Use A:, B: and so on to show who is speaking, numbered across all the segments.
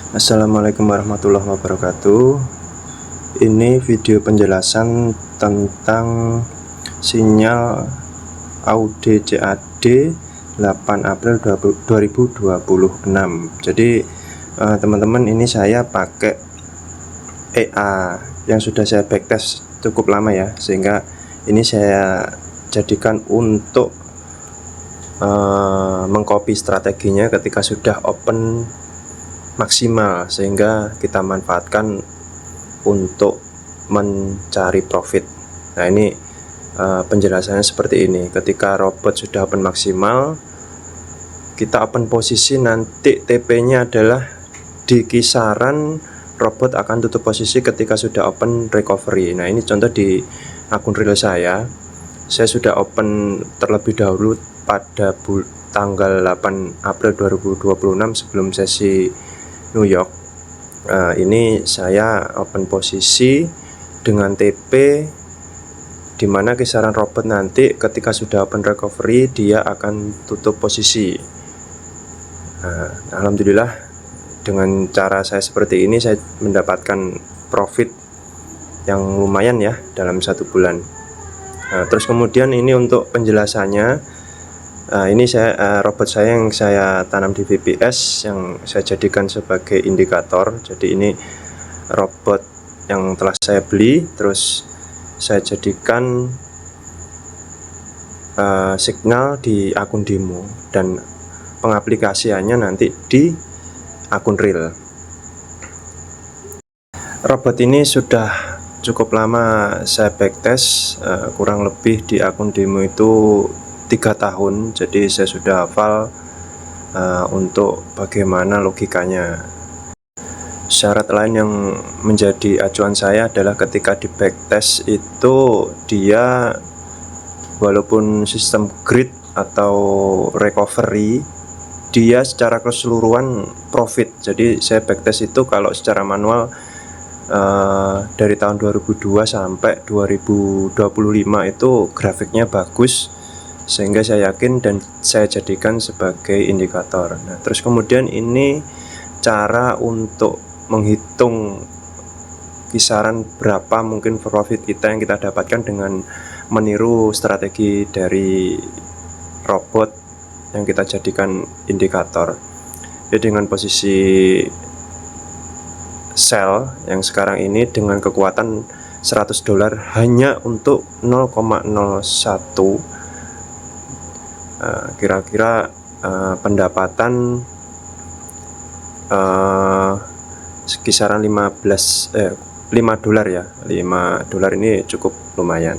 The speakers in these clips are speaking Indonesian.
A: Assalamualaikum warahmatullahi wabarakatuh. Ini video penjelasan tentang sinyal Aude CAD 8 April 2026. Jadi teman-teman, ini saya pakai EA yang sudah saya backtest cukup lama ya, sehingga ini saya jadikan untuk mengcopy strateginya ketika sudah open maksimal, sehingga kita manfaatkan untuk mencari profit. Nah, ini penjelasannya seperti ini. Ketika robot sudah open maksimal, kita open posisi, nanti TP nya adalah di kisaran robot akan tutup posisi ketika sudah open recovery. Nah, ini contoh di akun real saya sudah open terlebih dahulu pada tanggal 8 April 2026 sebelum sesi New York. Ini saya open posisi dengan TP, dimana kisaran robot nanti ketika sudah open recovery dia akan tutup posisi. Alhamdulillah, dengan cara saya seperti ini saya mendapatkan profit yang lumayan ya dalam 1 bulan. Terus kemudian ini untuk penjelasannya. Ini robot saya yang saya tanam di VPS, yang saya jadikan sebagai indikator. Jadi ini robot yang telah saya beli, terus saya jadikan signal di akun demo, dan pengaplikasiannya nanti di akun real. Robot ini sudah cukup lama saya backtest, kurang lebih di akun demo itu 3 tahun. Jadi saya sudah hafal untuk bagaimana logikanya. Syarat lain yang menjadi acuan saya adalah ketika di backtest itu dia walaupun sistem grid atau recovery, dia secara keseluruhan profit. Jadi saya backtest itu kalau secara manual dari tahun 2002 sampai 2025 itu grafiknya bagus, sehingga saya yakin dan saya jadikan sebagai indikator. Nah, terus kemudian ini cara untuk menghitung kisaran berapa mungkin profit kita yang kita dapatkan dengan meniru strategi dari robot yang kita jadikan indikator. Jadi dengan posisi sell yang sekarang ini dengan kekuatan $100 hanya untuk 0,01, kira-kira pendapatan kisaran $5 ya. $5 ini cukup lumayan.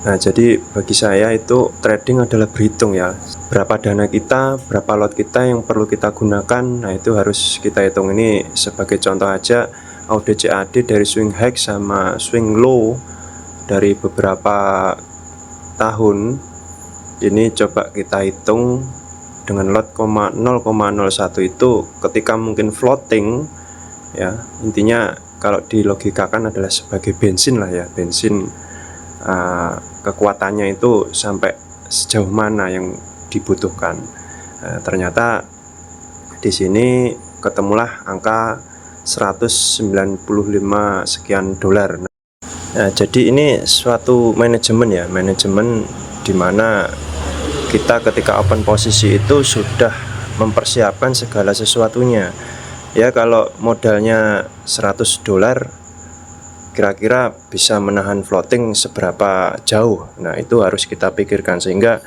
A: Nah, jadi bagi saya itu trading adalah berhitung ya, berapa dana kita, berapa lot kita yang perlu kita gunakan. Nah, itu harus kita hitung. Ini sebagai contoh aja, Aude CAD dari swing high sama swing low dari beberapa tahun ini coba kita hitung dengan lot 0,01 itu ketika mungkin floating ya. Intinya kalau dilogikakan adalah sebagai bensin lah ya, bensin. Kekuatannya itu sampai sejauh mana yang dibutuhkan. Ternyata di sini ketemulah angka 195 sekian dolar. Nah, jadi ini suatu manajemen ya, manajemen dimana kita ketika open posisi itu sudah mempersiapkan segala sesuatunya ya. Kalau modalnya $100, kira-kira bisa menahan floating seberapa jauh. Nah, itu harus kita pikirkan sehingga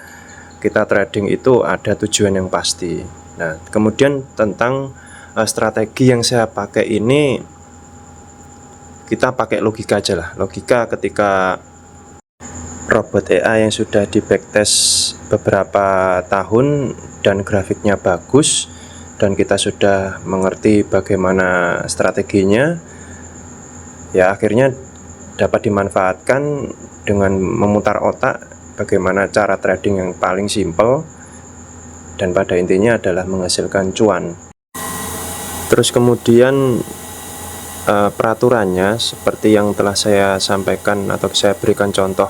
A: kita trading itu ada tujuan yang pasti. Nah, kemudian tentang strategi yang saya pakai ini, kita pakai logika aja lah. Logika ketika robot EA yang sudah di backtest beberapa tahun dan grafiknya bagus, dan kita sudah mengerti bagaimana strateginya ya, akhirnya dapat dimanfaatkan dengan memutar otak bagaimana cara trading yang paling simple dan pada intinya adalah menghasilkan cuan. Terus kemudian peraturannya seperti yang telah saya sampaikan atau saya berikan contoh,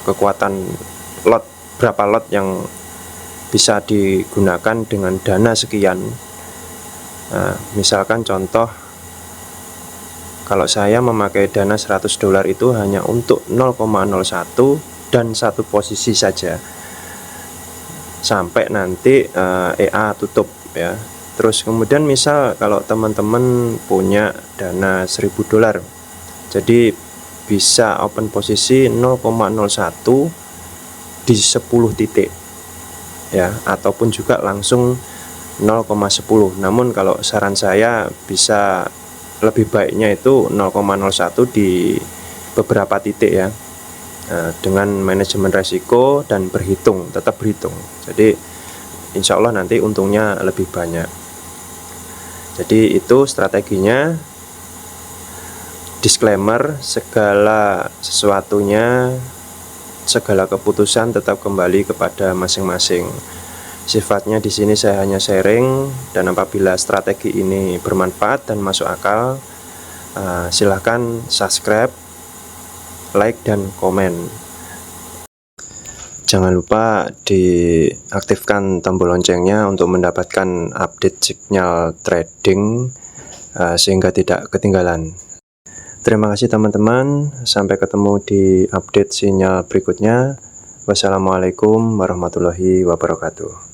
A: kekuatan lot, berapa lot yang bisa digunakan dengan dana sekian. Misalkan contoh, kalau saya memakai dana $100 itu hanya untuk 0,01 dan satu posisi saja sampai nanti EA tutup ya. Terus kemudian misal kalau teman-teman punya dana $1000, jadi bisa open posisi 0,01 di 10 titik ya, ataupun juga langsung 0,10. Namun kalau saran saya bisa lebih baiknya itu 0,01 di beberapa titik ya, dengan manajemen resiko dan tetap berhitung. Jadi insya Allah nanti untungnya lebih banyak. Jadi itu strateginya. Disclaimer, segala sesuatunya, segala keputusan tetap kembali kepada masing-masing. Sifatnya di sini saya hanya sharing, dan apabila strategi ini bermanfaat dan masuk akal, silahkan subscribe, like, dan komen. Jangan lupa diaktifkan tombol loncengnya untuk mendapatkan update sinyal trading, sehingga tidak ketinggalan. Terima kasih teman-teman, sampai ketemu di update sinyal berikutnya. Wassalamualaikum warahmatullahi wabarakatuh.